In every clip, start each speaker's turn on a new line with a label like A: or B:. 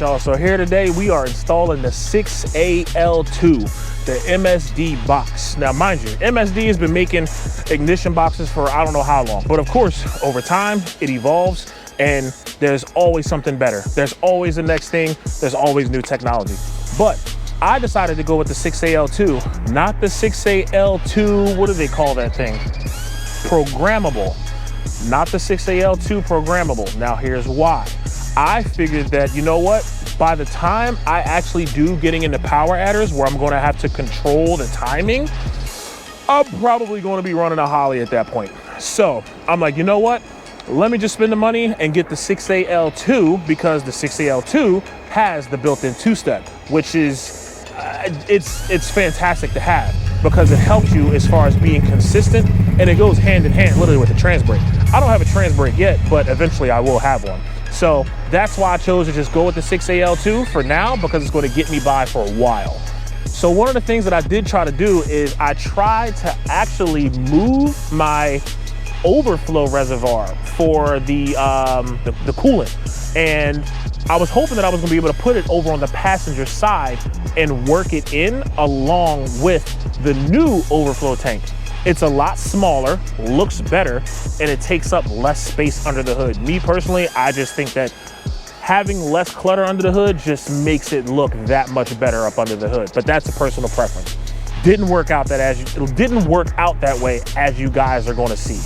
A: right, y'all, so here today we are installing the 6AL2, the MSD box. Now, mind you, MSD has been making ignition boxes for I don't know how long, but of course, over time, it evolves, and there's always something better. There's always the next thing. There's always new technology. But I decided to go with the 6AL2, not the 6AL2, what do they call that thing? Programmable. Not the 6AL2 programmable. Now, here's why. I figured that, you know what? By the time I actually do getting into power adders where I'm going to have to control the timing, I'm probably going to be running a Holley at that point. So I'm like, you know what? Let me just spend the money and get the 6AL2 because the 6AL2 has the built-in two-step, which is, it's fantastic to have because it helps you as far as being consistent, and it goes hand in hand literally with the trans brake. I don't have a trans brake yet, but eventually I will have one. So that's why I chose to just go with the 6AL2 for now, because it's going to get me by for a while. So one of the things that I did try to do is I tried to actually move my overflow reservoir for the coolant, and I was hoping that I was going to be able to put it over on the passenger side and work it in along with the new overflow tank. It's a lot smaller, looks better, and it takes up less space under the hood. Me personally, I just think that having less clutter under the hood just makes it look that much better up under the hood. But that's a personal preference. Didn't work out that way, as you guys are going to see.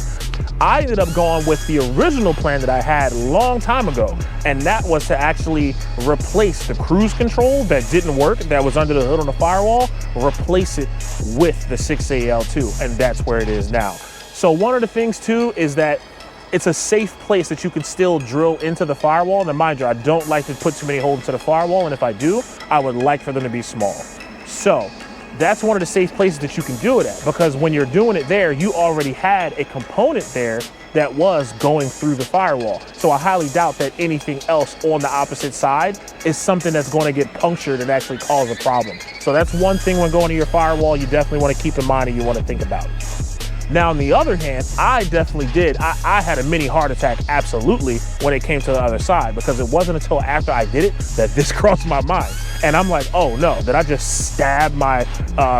A: I ended up going with the original plan that I had a long time ago, and that was to actually replace the cruise control that didn't work, that was under the hood on the firewall, replace it with the 6AL2, and that's where it is now. So one of the things too is that it's a safe place that you can still drill into the firewall. Now mind you, I don't like to put too many holes into the firewall, and if I do, I would like for them to be small. So that's one of the safe places that you can do it at, because when you're doing it there, you already had a component there that was going through the firewall. So I highly doubt that anything else on the opposite side is something that's going to get punctured and actually cause a problem. So that's one thing when going to your firewall you definitely want to keep in mind and you want to think about. Now, on the other hand, I definitely did. I had a mini heart attack, absolutely, when it came to the other side, because it wasn't until after I did it that this crossed my mind. And I'm like, oh no, did I just stab my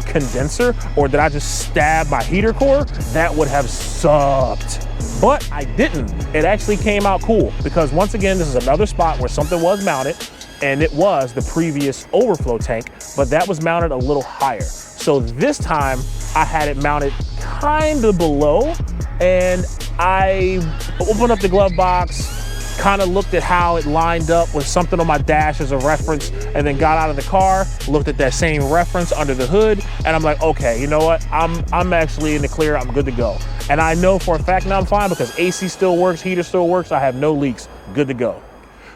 A: condenser, or did I just stab my heater core? That would have sucked. But I didn't. It actually came out cool, because once again, this is another spot where something was mounted, and it was the previous overflow tank, but that was mounted a little higher. So this time I had it mounted kind of below, and I opened up the glove box, kind of looked at how it lined up with something on my dash as a reference, and then got out of the car, looked at that same reference under the hood, and I'm like, okay, you know what? I'm actually in the clear, I'm good to go. And I know for a fact now I'm fine, because AC still works, heater still works, I have no leaks, good to go.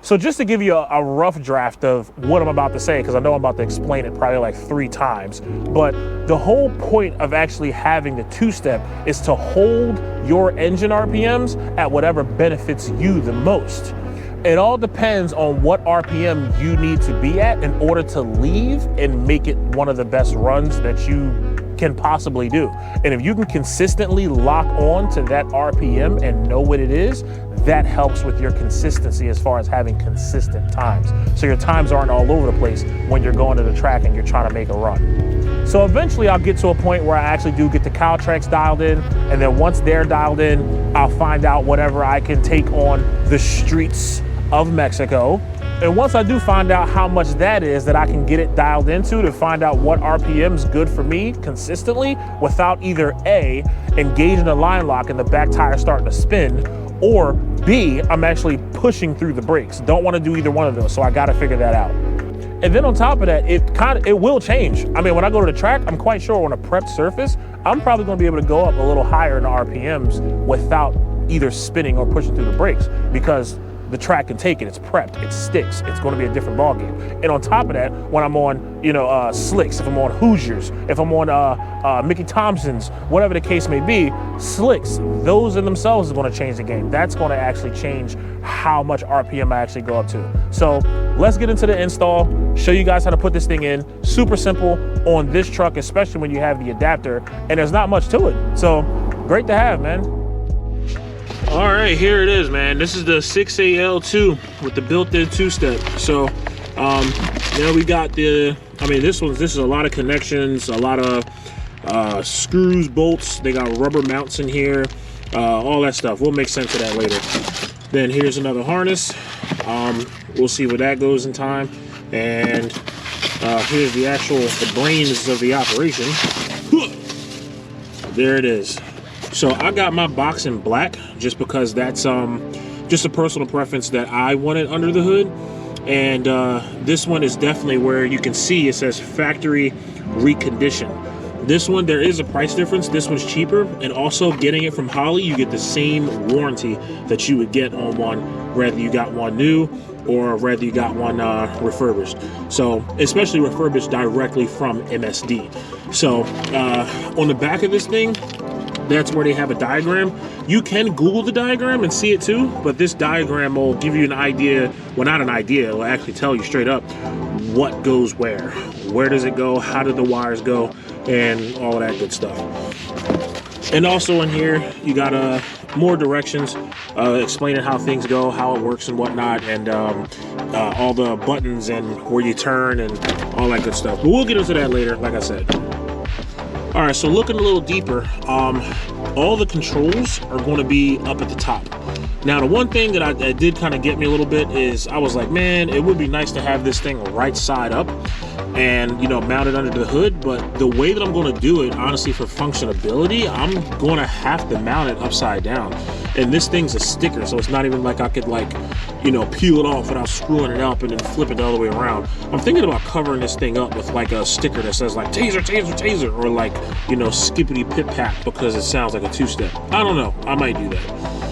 A: So just to give you a rough draft of what I'm about to say, because I know I'm about to explain it probably like 3 times, but the whole point of actually having the two-step is to hold your engine RPMs at whatever benefits you the most. It all depends on what RPM you need to be at in order to leave and make it one of the best runs that you can possibly do. And if you can consistently lock on to that RPM and know what it is, that helps with your consistency as far as having consistent times. So your times aren't all over the place when you're going to the track and you're trying to make a run. So eventually I'll get to a point where I actually do get the cow tracks dialed in, and then once they're dialed in, I'll find out whatever I can take on the streets of Mexico. And once I do find out how much that is that I can get it dialed into, to find out what RPM's good for me consistently without either A, engaging the line lock and the back tire starting to spin, or B, I'm actually pushing through the brakes. Don't want to do either one of those, so I got to figure that out. And then on top of that, it will change. I mean, when I go to the track, I'm quite sure on a prepped surface, I'm probably going to be able to go up a little higher in the RPMs without either spinning or pushing through the brakes, because the track can take it, it's prepped, it sticks, it's going to be a different ballgame. And on top of that, when I'm on, slicks, if I'm on Hoosiers, if I'm on Mickey Thompson's, whatever the case may be, slicks, those in themselves is going to change the game. That's going to actually change how much RPM I actually go up to. So let's get into the install, show you guys how to put this thing in. Super simple on this truck, especially when you have the adapter, and there's not much to it. So great to have, man. All right, here it is, man. This is the 6AL2 with the built-in two-step. So Now we got the, I mean, this is a lot of connections, a lot of screws, bolts. They got rubber mounts in here, all that stuff. We'll make sense of that later. Then here's another harness. We'll see where that goes in time. And here's the brains of the operation. There it is. So I got my box in black just because that's just a personal preference that I wanted under the hood. And this one is definitely where you can see it says factory reconditioned. This one, there is a price difference. This one's cheaper, and also getting it from Holley, you get the same warranty that you would get on one, whether you got one new or whether you got one refurbished. So, especially refurbished directly from MSD. So, on the back of this thing, that's where they have a diagram. You can Google the diagram and see it too, but this diagram will give you an idea, well, not an idea, it'll actually tell you straight up what goes where. Where does it go? How do the wires go? And all of that good stuff. And also in here, you got more directions explaining how things go, how it works and whatnot, and all the buttons and where you turn and all that good stuff. But we'll get into that later, like I said. All right, so looking a little deeper, all the controls are going to be up at the top. Now, the one thing that did kind of get me a little bit is I was like, man, it would be nice to have this thing right side up and, you know, mounted under the hood. But the way that I'm going to do it, honestly, for functionability, I'm going to have to mount it upside down. And this thing's a sticker, so it's not even like I could, like, you know, peel it off without screwing it up and then flip it the other way around. I'm thinking about covering this thing up with like a sticker that says like taser, taser, taser, or like, you know, skippity pip pat, because it sounds like a two-step. I don't know, I might do that.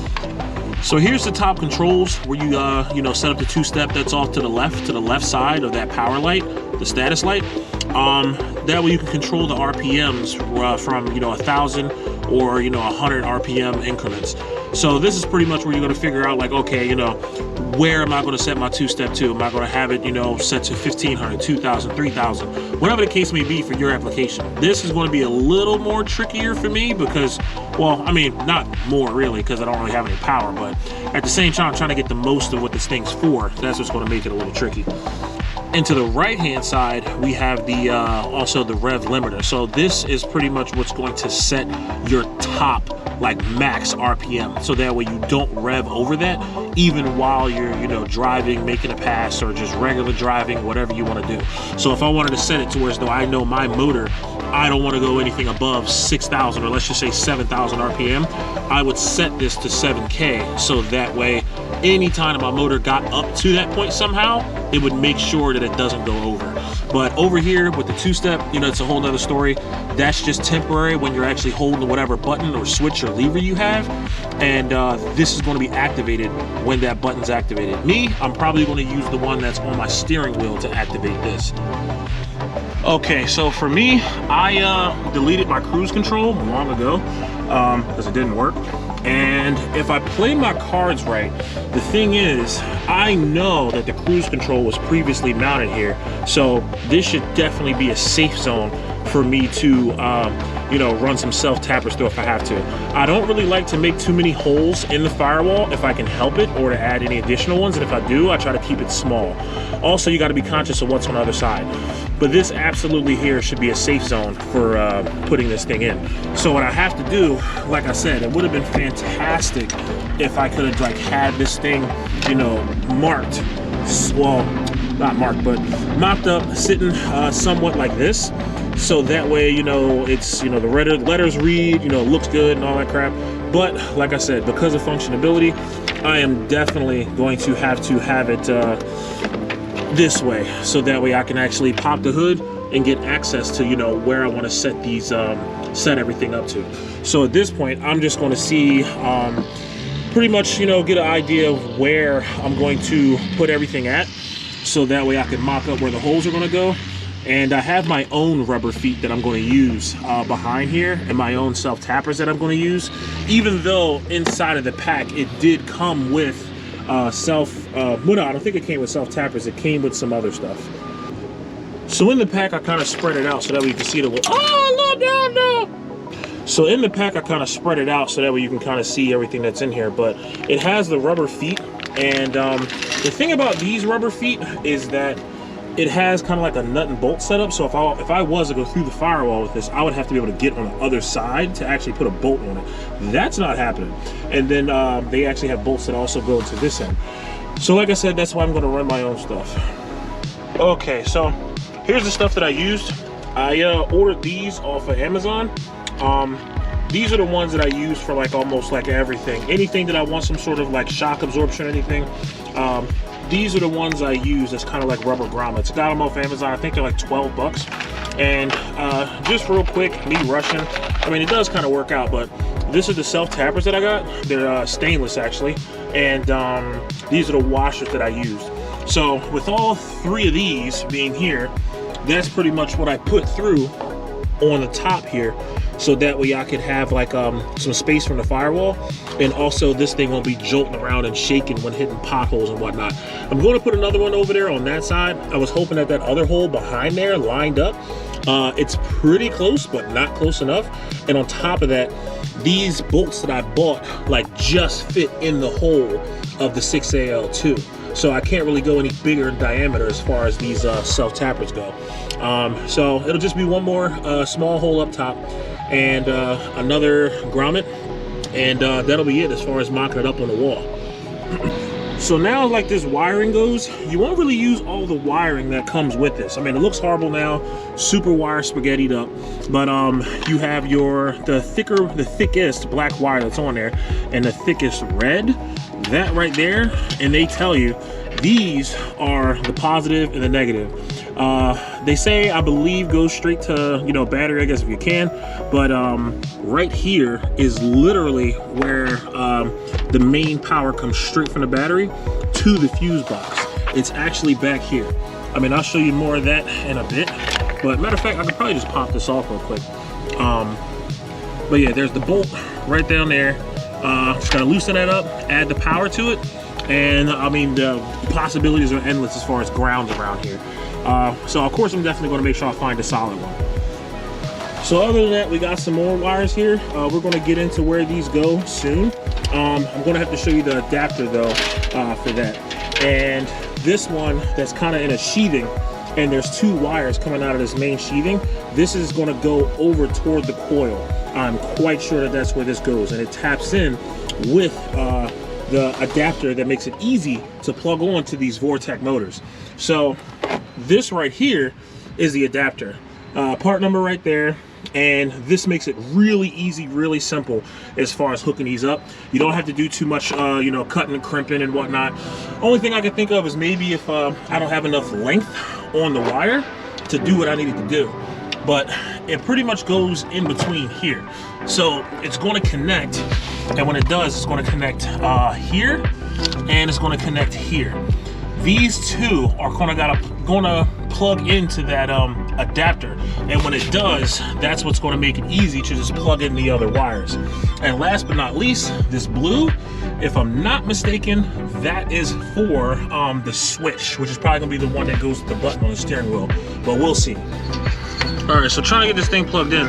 A: So here's the top controls where you you know, set up the two-step that's off to the left side of that power light, the status light. That way you can control the RPMs from, you know, 1,000 or, you know, 100 RPM increments. So this is pretty much where you're going to figure out, like, okay, you know, where am I going to set my two-step to? Am I going to have it, you know, set to 1,500, 2,000, 3,000, whatever the case may be for your application. This is going to be a little more trickier for me because, well, I mean, not more really, because I don't really have any power, but at the same time, I'm trying to get the most of what this thing's for. That's what's going to make it a little tricky. And to the right-hand side, we have the also the rev limiter. So this is pretty much what's going to set your top, like, max RPM. So that way you don't rev over that, even while you're, you know, driving, making a pass, or just regular driving, whatever you want to do. So if I wanted to set it to where as though I know my motor, I don't want to go anything above 6,000, or let's just say 7,000 RPM, I would set this to 7K. So that way, anytime my motor got up to that point somehow, it would make sure that it doesn't go over. But over here with the two-step, you know, it's a whole nother story. That's just temporary when you're actually holding whatever button or switch or lever you have. And this is going to be activated when that button's activated. Me, I'm probably going to use the one that's on my steering wheel to activate this. Okay, so for me, I deleted my cruise control long ago because it didn't work. And if I play my cards right, the thing is, I know that the cruise control was previously mounted here, so this should definitely be a safe zone for me to, you know, run some self-tappers through if I have to. I don't really like to make too many holes in the firewall if I can help it, or to add any additional ones, and if I do, I try to keep it small. Also, you got to be conscious of what's on the other side. But this absolutely here should be a safe zone for putting this thing in. So what I have to do, like I said, it would have been fantastic if I could have, like, had this thing, you know, marked, well, not marked, but mopped up, sitting somewhat like this. So that way, you know, it's, you know, the letters read, you know, looks good and all that crap. But like I said, because of functionability, I am definitely going to have it this way, so that way I can actually pop the hood and get access to, you know, where I want to set these, set everything up to. So at this point, I'm just going to see, pretty much, you know, get an idea of where I'm going to put everything at, so that way I can mock up where the holes are going to go. And I have my own rubber feet that I'm going to use behind here, and my own self-tappers that I'm going to use, even though inside of the pack it did come with well, no, I don't think it came with self-tappers. It came with some other stuff. So in the pack, I kind of spread it out so that way you can see the, oh, no. So in the pack, I kind of spread it out so that way you can kind of see everything that's in here. But it has the rubber feet, and the thing about these rubber feet is that it has kind of like a nut and bolt setup. So if I was to go through the firewall with this, I would have to be able to get on the other side to actually put a bolt on it. That's not happening. And then they actually have bolts that also go to this end. So like I said, that's why I'm gonna run my own stuff. Okay, so here's the stuff that I used. I ordered these off of Amazon. These are the ones that I use for like almost like everything. Anything that I want some sort of like shock absorption or anything. These are the ones I use that's kind of like rubber grommets. Got them off Amazon. I think they're like 12 bucks. And just real quick, me rushing. I mean, it does kind of work out, but this is the self tappers that I got. They're stainless actually. And these are the washers that I used. So with all three of these being here, that's pretty much what I put through on the top here. So that way I could have like some space from the firewall, and also this thing won't be jolting around and shaking when hitting potholes and whatnot. I'm going to put another one over there on that side. I was hoping that that other hole behind there lined up. It's pretty close, but not close enough. And on top of that, these bolts that I bought like just fit in the hole of the 6AL too. So I can't really go any bigger in diameter as far as these self tappers go. So it'll just be one more small hole up top and another grommet, and that'll be it as far as mocking it up on the wall. So now, like this wiring goes, you won't really use all the wiring that comes with this. I mean, it looks horrible now, super wire spaghettied up, but you have the thickest black wire that's on there, and the thickest red, that right there, and they tell you these are the positive and the negative. They say, I believe, go straight to, you know, battery, I guess, if you can, but right here is literally where the main power comes straight from the battery to the fuse box. It's actually back here. I mean, I'll show you more of that in a bit, but matter of fact, I could probably just pop this off real quick. But yeah, there's the bolt right down there. Just gotta loosen that up, add the power to it, and I mean, the possibilities are endless as far as grounds around here. So of course I'm definitely going to make sure I find a solid one. So other than that, we got some more wires here. We're going to get into where these go soon. I'm going to have to show you the adapter though for that. And this one that's kind of in a sheathing, and there's two wires coming out of this main sheathing. This is going to go over toward the coil. I'm quite sure that that's where this goes, and it taps in with the adapter that makes it easy to plug on to these Vortec motors. So this right here is the adapter, part number right there, and this makes it really easy, really simple as far as hooking these up. You don't have to do too much you know, cutting and crimping and whatnot. Only thing I can think of is maybe if I don't have enough length on the wire to do what I needed to do, but it pretty much goes in between here. So it's going to connect, and when it does, it's going to connect here, and it's going to connect here. These two are gonna plug into that adapter, and when it does, that's what's going to make it easy to just plug in the other wires. And last but not least, this blue, if I'm not mistaken, that is for the switch, which is probably gonna be the one that goes with the button on the steering wheel, but we'll see. All right, so trying to get this thing plugged in.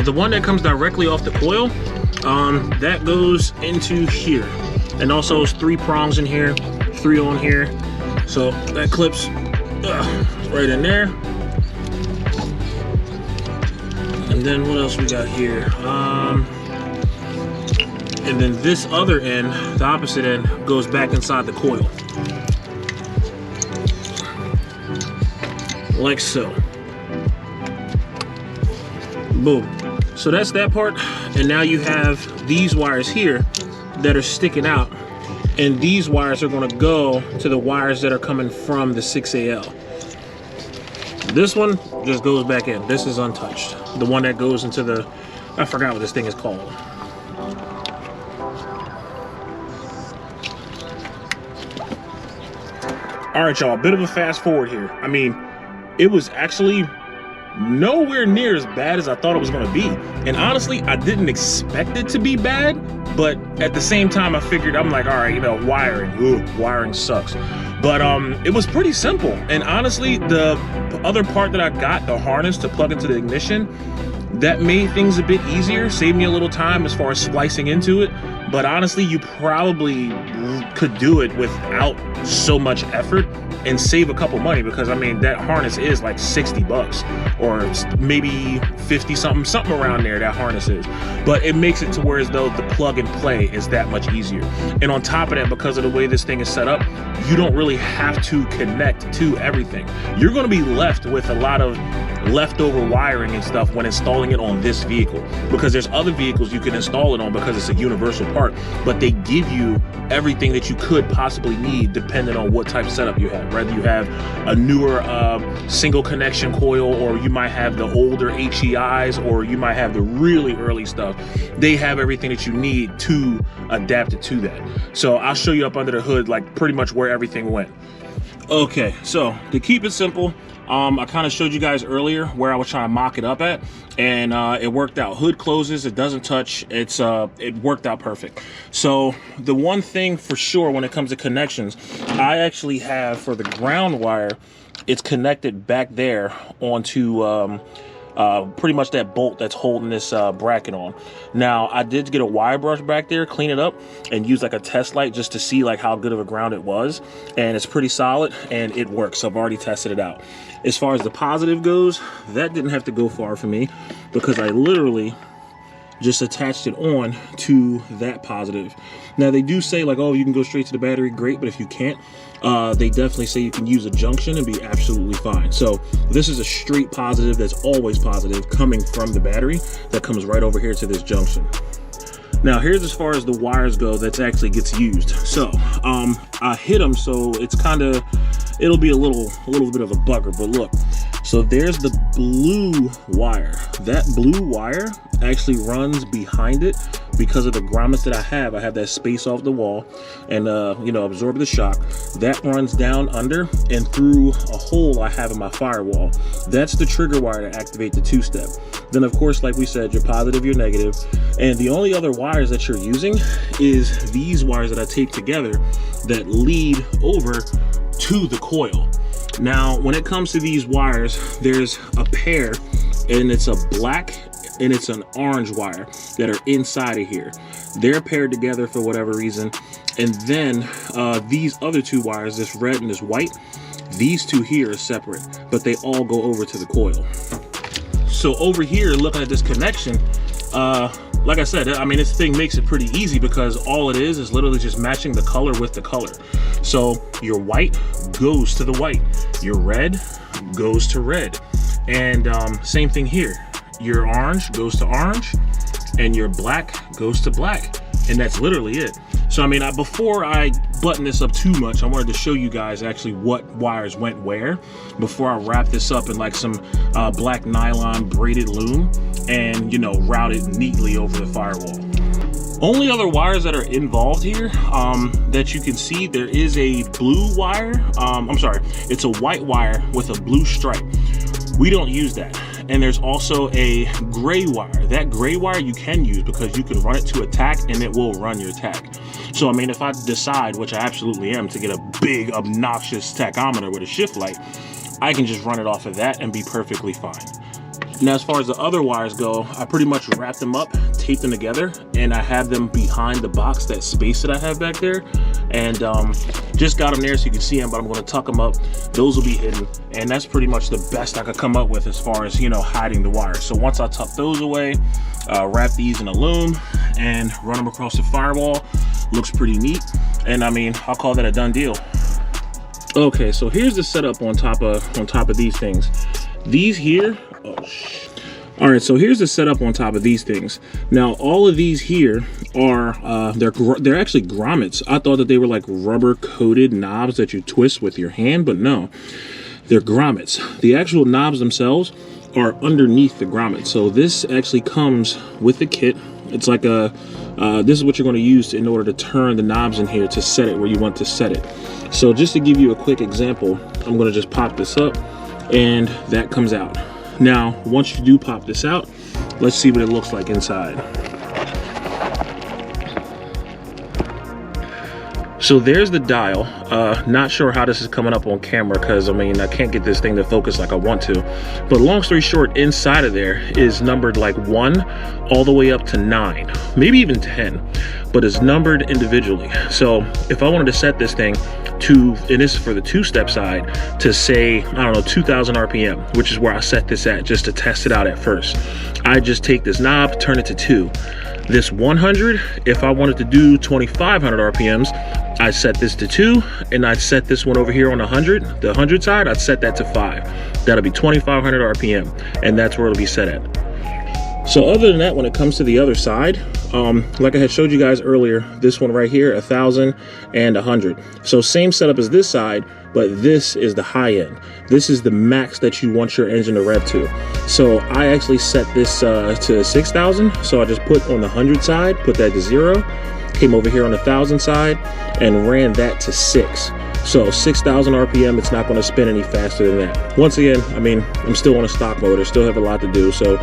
A: The one that comes directly off the coil, that goes into here, and also it's 3 prongs in here, 3 on here. So that clips right in there. And then what else we got here? And then this other end, the opposite end, goes back inside the coil. Like so. Boom. So that's that part. And now you have these wires here that are sticking out. And these wires are going to go to the wires that are coming from the 6AL. This one just goes back in. This is untouched. The one that goes into the, I forgot what this thing is called. All right, y'all, a bit of a fast forward here. I mean, it was actually nowhere near as bad as I thought it was going to be. And honestly, I didn't expect it to be bad, but at the same time, I figured, I'm like, all right, you know, wiring sucks. But it was pretty simple. And honestly, the other part that I got, the harness to plug into the ignition, that made things a bit easier, saved me a little time as far as splicing into it. But honestly, you probably could do it without so much effort. and save a couple money, because I mean that harness is like 60 bucks or maybe 50 something around there, that harness is. But it makes it to where as though the plug and play is that much easier. And on top of that, because of the way this thing is set up, you don't really have to connect to everything. You're going to be left with a lot of leftover wiring and stuff when installing it on this vehicle, because there's other vehicles you can install it on because it's a universal part, but they give you everything that you could possibly need depending on what type of setup you have. Whether you have a newer single connection coil, or you might have the older HEIs, or you might have the really early stuff, they have everything that you need to adapt it to that. So I'll show you up under the hood like pretty much where everything went. Okay, so to keep it simple, I kind of showed you guys earlier where I was trying to mock it up at, and it worked out. Hood closes, it doesn't touch, it worked out perfect. So the one thing for sure when it comes to connections, I actually have for the ground wire, it's connected back there onto pretty much that bolt that's holding this bracket on. Now I did get a wire brush back there, clean it up, and use like a test light just to see like how good of a ground it was, and it's pretty solid and it works. I've already tested it out. As far as the positive goes, that didn't have to go far for me, because I literally just attached it on to that positive. Now they do say like, oh, you can go straight to the battery, great, but if you can't, they definitely say you can use a junction and be absolutely fine. So this is a straight positive that's always positive coming from the battery that comes right over here to this junction. Now here's as far as the wires go that actually gets used. So I hit them, so it's kind of, it'll be a little bit of a bugger, but look. So there's the blue wire. That blue wire actually runs behind it because of the grommets that I have. I have that space off the wall and, you know, absorb the shock. That runs down under and through a hole I have in my firewall. That's the trigger wire to activate the two-step. Then, of course, like we said, you're positive, you're negative. And the only other wires that you're using is these wires that I taped together that lead over to the coil. Now, when it comes to these wires, there's a pair, and it's a black and it's an orange wire that are inside of here. They're paired together for whatever reason. And then these other two wires, this red and this white, these two here are separate, but they all go over to the coil. So over here, looking at this connection, like I said, I mean, this thing makes it pretty easy, because all it is literally just matching the color with the color. So your white goes to the white, your red goes to red, and same thing here. Your orange goes to orange, and your black goes to black, and that's literally it. So I mean, before I button this up too much, I wanted to show you guys actually what wires went where before I wrap this up in like some black nylon braided loom and, you know, route it neatly over the firewall. Only other wires that are involved here that you can see, there is a blue wire. I'm sorry, it's a white wire with a blue stripe. We don't use that. And there's also a gray wire. That gray wire you can use because you can run it to a tack and it will run your tack. So I mean, if I decide, which I absolutely am, to get a big obnoxious tachometer with a shift light, I can just run it off of that and be perfectly fine. Now, as far as the other wires go, I pretty much wrap them up, tape them together, and I have them behind the box, that space that I have back there. And just got them there so you can see them, but I'm going to tuck them up. Those will be hidden, and that's pretty much the best I could come up with as far as, you know, hiding the wires. So once I tuck those away, wrap these in a loom and run them across the firewall, looks pretty neat. And I mean, I'll call that a done deal. Okay, so here's the setup on top of these things. These here, all right, so here's the setup on top of these things. Now, all of these here are, they're actually grommets. I thought that they were like rubber coated knobs that you twist with your hand, but no, they're grommets. The actual knobs themselves are underneath the grommet. So this actually comes with the kit. It's like a, this is what you're going to use in order to turn the knobs in here to set it where you want to set it. So just to give you a quick example, I'm going to just pop this up and that comes out. Now, once you do pop this out, let's see what it looks like inside. So there's the dial. Not sure how this is coming up on camera because I mean, I can't get this thing to focus like I want to. But long story short, inside of there is numbered like 1 all the way up to 9, maybe even 10, but it's numbered individually. So if I wanted to set this thing to, and this is for the two-step side, to say, I don't know, 2000 RPM, which is where I set this at just to test it out at first. I just take this knob, turn it to 2. This 100, if I wanted to do 2500 RPMs, I set this to 2, and I'd set this one over here on the 100 side, I'd set that to 5. That'll be 2500 RPM, and that's where it'll be set at. So other than that, when it comes to the other side, like I had showed you guys earlier, this one right here, 1000 and 100. So same setup as this side, but this is the high end. This is the max that you want your engine to rev to. So I actually set this to 6000. So I just put on the 100 side, put that to 0, came over here on the 1000 side and ran that to 6. So 6,000 RPM, it's not going to spin any faster than that. Once again, I mean, I'm still on a stock motor, still have a lot to do. So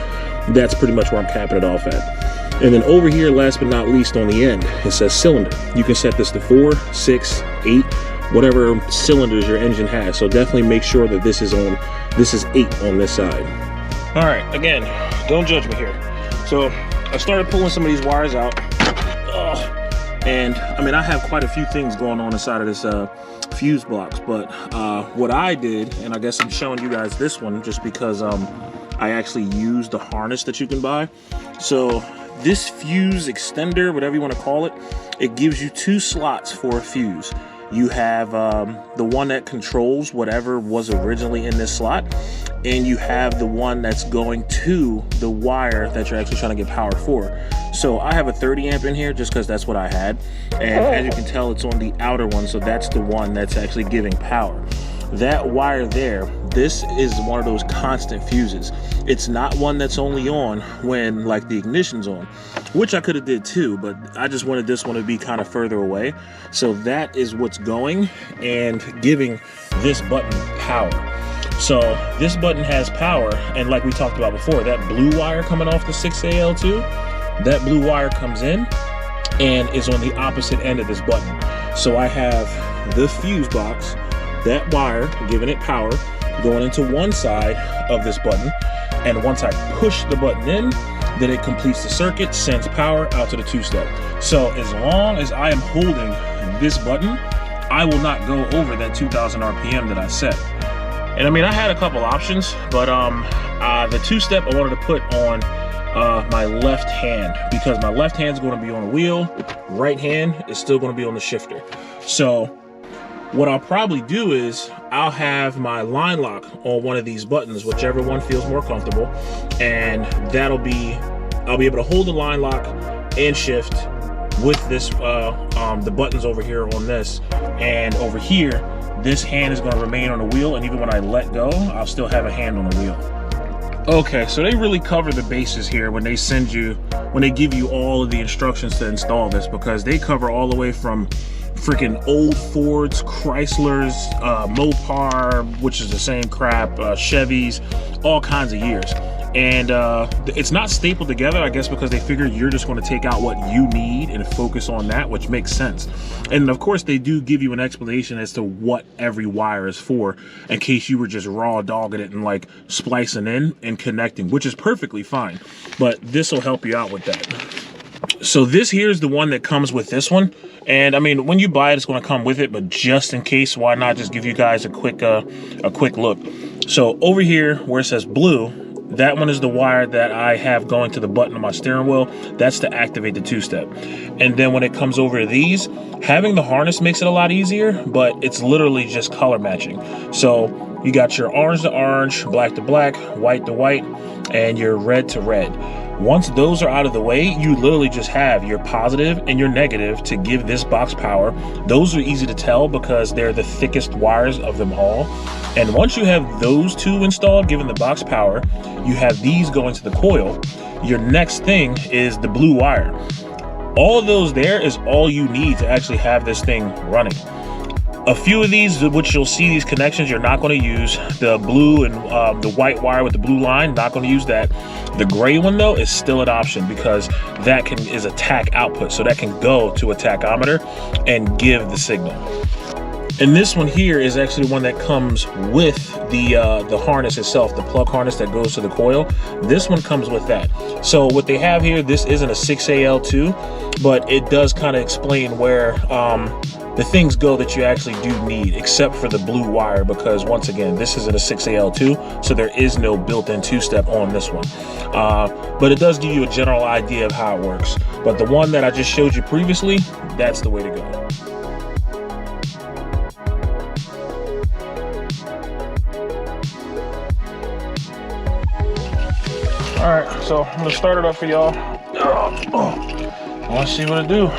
A: that's pretty much where I'm capping it off at. And then over here, last but not least, on the end, it says cylinder. You can set this to 4, 6, 8, whatever cylinders your engine has. So definitely make sure that this is 8 on this side. All right, again, don't judge me here. So I started pulling some of these wires out. And I mean, I have quite a few things going on inside of this fuse box, but what I did, and I guess I'm showing you guys this one just because I actually used the harness that you can buy. So this fuse extender, whatever you want to call it, it gives you 2 slots for a fuse. You have the one that controls whatever was originally in this slot, and you have the one that's going to the wire that you're actually trying to get power for. So I have a 30 amp in here just because that's what I had, and as you can tell, it's on the outer one, so that's the one that's actually giving power. That wire there, this is one of those constant fuses. It's not one that's only on when like the ignition's on, which I could have did too, but I just wanted this one to be kind of further away. So that is what's going and giving this button power. So this button has power, and like we talked about before, that blue wire coming off the 6AL2, that blue wire comes in and is on the opposite end of this button. So I have the fuse box, that wire giving it power, going into one side of this button, and once I push the button in, then it completes the circuit, sends power out to the 2-step. So as long as I am holding this button, I will not go over that 2000 RPM that I set. And I mean, I had a couple options, but the 2-step I wanted to put on my left hand, because my left hand is going to be on the wheel, right hand is still going to be on the shifter. So what I'll probably do is I'll have my line lock on one of these buttons, whichever one feels more comfortable, and I'll be able to hold the line lock and shift with this the buttons over here on this, and over here this hand is going to remain on the wheel, and even when I let go, I'll still have a hand on the wheel. Okay, so they really cover the bases here when they give you all of the instructions to install this, because they cover all the way from freaking old Fords, Chryslers, Mopar, which is the same crap, Chevys, all kinds of years. And it's not stapled together, I guess, because they figured you're just going to take out what you need and focus on that, which makes sense. And of course, they do give you an explanation as to what every wire is for, in case you were just raw dogging it and like splicing in and connecting, which is perfectly fine. But this will help you out with that. So this here is the one that comes with this one. And I mean, when you buy it, it's going to come with it, but just in case, why not just give you guys a quick look. So over here where it says blue, that one is the wire that I have going to the button on my steering wheel. That's to activate the 2-step. And then when it comes over to these, having the harness makes it a lot easier, but it's literally just color matching. So you got your orange to orange, black to black, white to white, and your red to red. Once those are out of the way, you literally just have your positive and your negative to give this box power. Those are easy to tell because they're the thickest wires of them all. And once you have those two installed, giving the box power, you have these going to the coil. Your next thing is the blue wire. All of those there is all you need to actually have this thing running. A few of these, which you'll see these connections, you're not going to use. The blue and the white wire with the blue line, not going to use that. The gray one though is still an option because that is a tack output, so that can go to a tachometer and give the signal. And this one here is actually one that comes with the harness itself, the plug harness that goes to the coil. This one comes with that. So what they have here, this isn't a 6AL2, but it does kind of explain where the things go that you actually do need, except for the blue wire, because once again, this isn't a 6AL2, so there is no built-in two-step on this one. But it does give you a general idea of how it works. But the one that I just showed you previously, that's the way to go. All right, so I'm gonna start it up for y'all. Let's see what it do.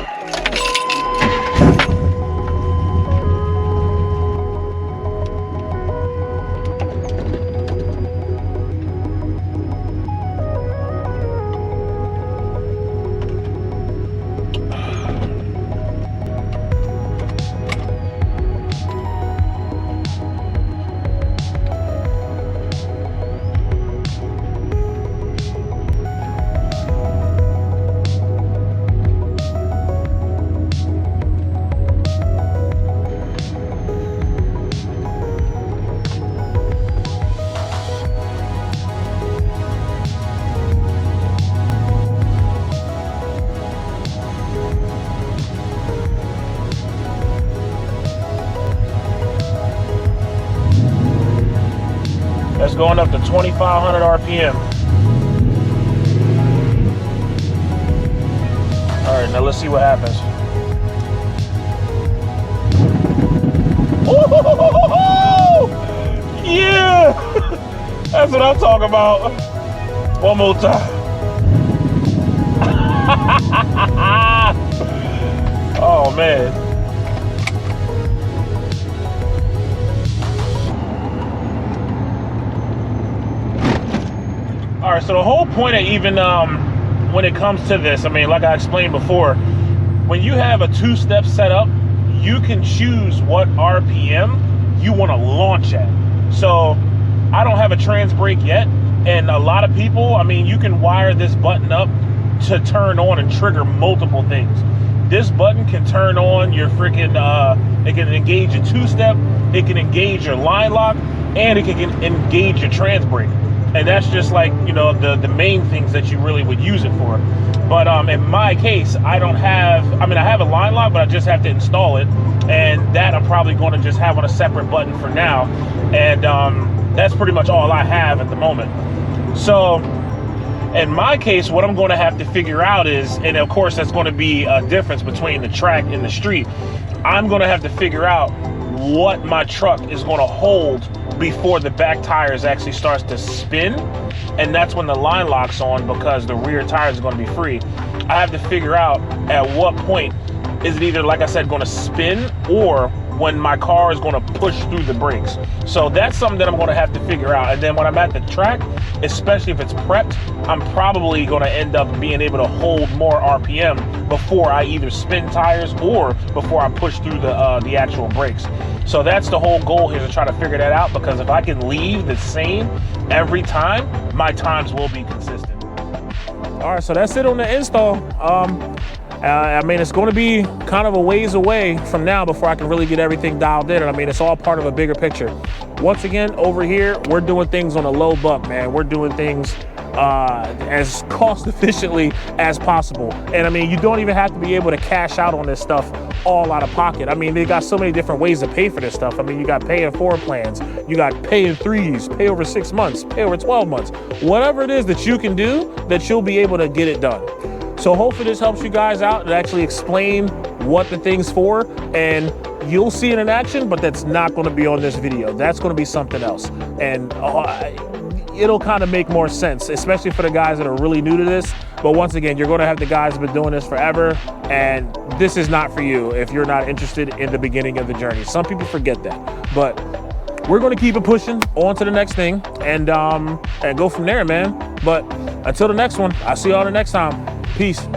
A: That's going up to 2,500 RPM. All right, now let's see what happens. Ooh, yeah, that's what I'm talking about. One more time. Oh man. All right, so the whole point of even when it comes to this, I mean, like I explained before, when you have a two-step setup, you can choose what RPM you want to launch at. So I don't have a trans brake yet, and a lot of people, I mean, you can wire this button up to turn on and trigger multiple things. This button can turn on your freaking, it can engage a two-step, it can engage your line lock, and it can engage your trans brake. And that's just like, you know, the main things that you really would use it for. But in my case, I don't have, I mean, I have a line lock, but I just have to install it. And that I'm probably going to just have on a separate button for now. And that's pretty much all I have at the moment. So in my case, what I'm going to have to figure out is, and of course, that's going to be a difference between the track and the street. I'm going to have to figure out what my truck is going to hold before the back tires actually starts to spin, and that's when the line locks on, because the rear tires are going to be free. I have to figure out at what point is it either, like I said, going to spin, or when my car is going to push through the brakes. So that's something that I'm going to have to figure out. And then when I'm at the track, especially if it's prepped, I'm probably going to end up being able to hold more RPM before I either spin tires or before I push through the actual brakes. So that's the whole goal here, to try to figure that out, because if I can leave the same every time, my times will be consistent. All right, so that's it on the install. I mean, it's going to be kind of a ways away from now before I can really get everything dialed in. And I mean, it's all part of a bigger picture. Once again, over here, we're doing things on a low buck, man. We're doing things as cost efficiently as possible. And I mean, you don't even have to be able to cash out on this stuff all out of pocket. I mean, they got so many different ways to pay for this stuff. I mean, you got pay in 4 plans, you got pay in 3s, pay over 6 months, pay over 12 months, whatever it is that you can do, that you'll be able to get it done. So hopefully this helps you guys out and actually explain what the thing's for, and you'll see it in action, but that's not going to be on this video. That's going to be something else. And it'll kind of make more sense, especially for the guys that are really new to this. But once again, you're going to have the guys who've been doing this forever, and this is not for you if you're not interested in the beginning of the journey. Some people forget that, but we're going to keep it pushing on to the next thing, and go from there, man. But until the next one, I'll see y'all the next time. Peace.